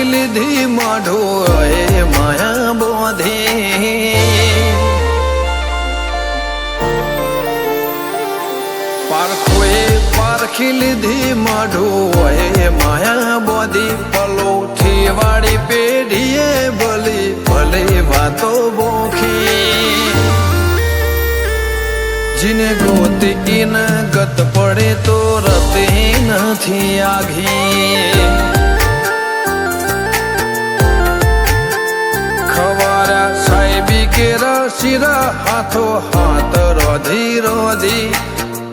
લીધી માઢો એ માયા બોધી પારખોએ પારખી લીધી માઢો એ માયા બોધી પલોઠી વાળી પેઢીએ ભલી ભલે વાતો બોખી જીને ગોતી ઈન ગત પડે તો રતે નથી આઘી ખવારા સાહેબી કેરા શિરા હાથો હાથ રોધી રોધી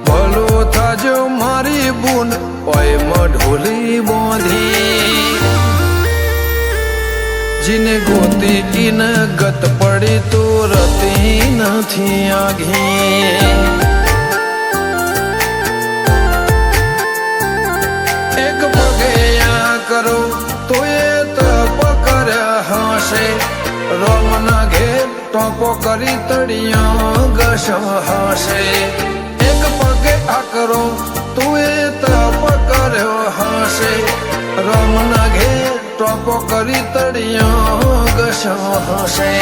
ભલો થાજો મારી બુન ઓય મઢોલી બોધી જીને ગોતી ઈન ગત પડી તો રતી નથી આઘી એક પગે આ કરો તો એ તપ કર્યા હશે રોમના ઘેર ટોપો કરી તળિયા ઘસ હશે એક પગે આ કરો તો એ તપ કર્યો હશે રોમના ઘેર ટોપો કરી તળિયો ઘસો હશે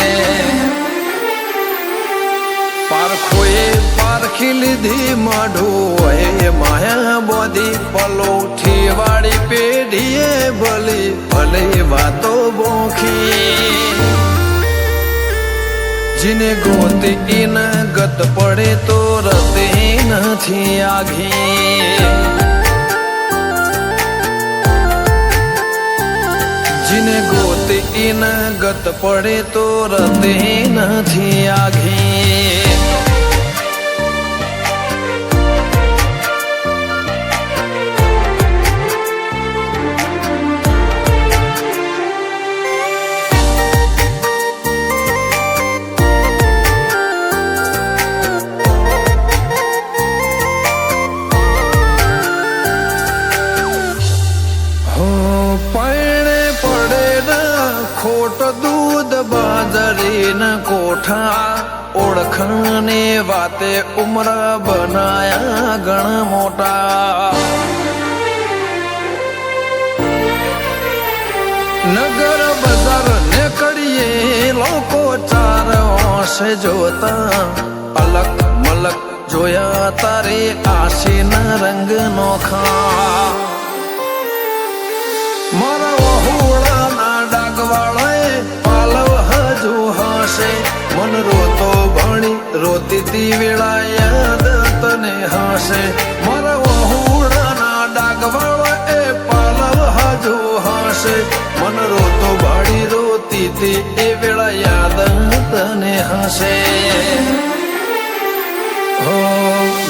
પારખોએ પારખી લીધી માઢો એ માયા બોધી પલોઠી વાળી પેઢીએ ભલી ભલે વાતો બોખી જીને ગોતી ઈન ગત પડે તો રતે નથી આઘી જીને ગોતી ઈન ગત પડે તો રતે નથી આઘી ખોટ દૂધ બાજરીના કોઠા ઓળખને વાતે ઉમર બનાયા ઘણા મોટા નગર બજાર ને કડીએ લોકો ચાર ઓશે જોતા અલક મલક જોયા તારે આશીના રંગ નોખા મારા વહુડાના ડાગવાળાએ પાલવ હજુ હશે મન રોતો ભણી રોતી તી વેળા યાદ તને હશે મારા વહુડાના ડાગવાળાએ પાલવ હજુ હશે મન રોતો ભણી રોતી તી એ વેળા યાદ તને હશે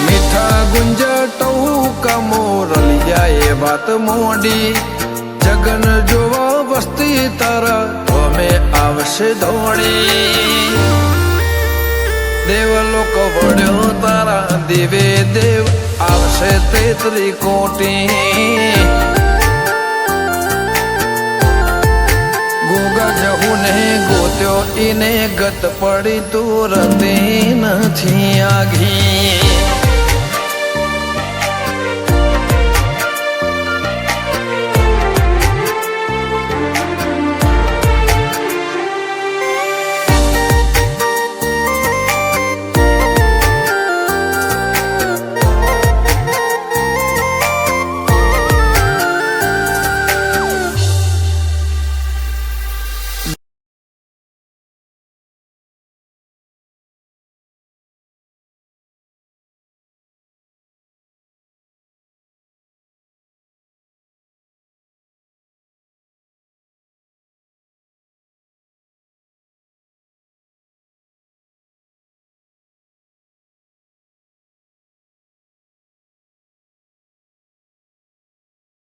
મીઠા ગુંજટો કમોરલિયા એ વાત મોડી જગન જોવા વસ્તી તારા અમે આવશે ધોળી દેવલોક વડ્યો તારા દેવે દેવ આવશે તેત્રી કોટી ગોગા જહુને ગોત્યો ઈને ગત પડી તું રતી નથી આઘી